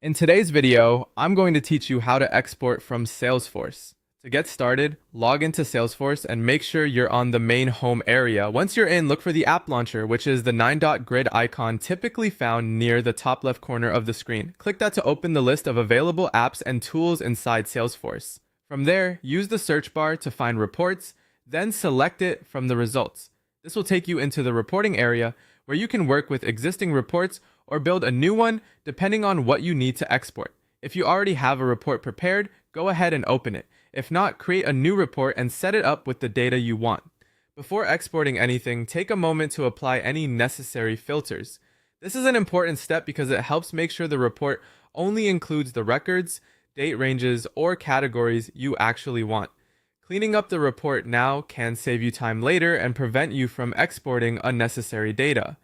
In today's video, I'm going to teach you how to export from Salesforce. To get started, log into Salesforce and make sure you're on the main home area. Once you're in, look for the app launcher, which is the 9-dot grid icon typically found near the top left corner of the screen. Click that to open the list of available apps and tools inside Salesforce. From there, use the search bar to find reports, then select it from the results. This will take you into the reporting area where you can work with existing reports or build a new one depending on what you need to export. If you already have a report prepared, go ahead and open it. If not, create a new report and set it up with the data you want. Before exporting anything, take a moment to apply any necessary filters. This is an important step because it helps make sure the report only includes the records, date ranges, or categories you actually want. Cleaning up the report now can save you time later and prevent you from exporting unnecessary data.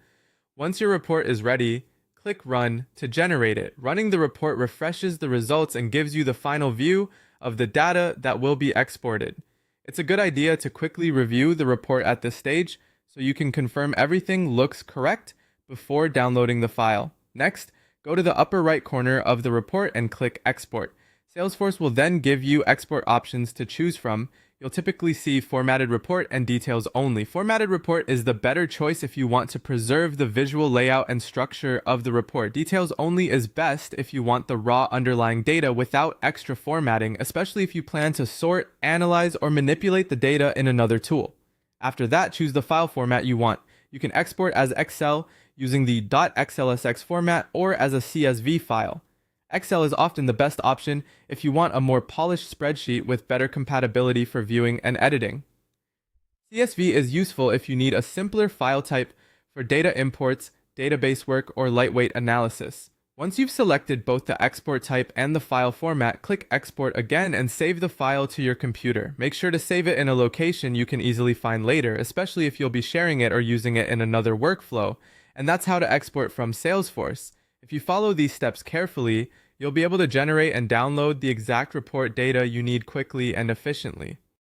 Once your report is ready, click Run to generate it. Running the report refreshes the results and gives you the final view of the data that will be exported. It's a good idea to quickly review the report at this stage so you can confirm everything looks correct before downloading the file. Next, go to the upper right corner of the report and click Export. Salesforce will then give you export options to choose from. You'll typically see Formatted Report and Details Only. Formatted Report is the better choice if you want to preserve the visual layout and structure of the report. Details Only is best if you want the raw underlying data without extra formatting, especially if you plan to sort, analyze, or manipulate the data in another tool. After that, choose the file format you want. You can export as Excel using the .xlsx format or as a CSV file. Excel is often the best option if you want a more polished spreadsheet with better compatibility for viewing and editing. CSV is useful if you need a simpler file type for data imports, database work, or lightweight analysis. Once you've selected both the export type and the file format, click Export again and save the file to your computer. Make sure to save it in a location you can easily find later, especially if you'll be sharing it or using it in another workflow. And that's how to export from Salesforce. If you follow these steps carefully, you'll be able to generate and download the exact report data you need quickly and efficiently.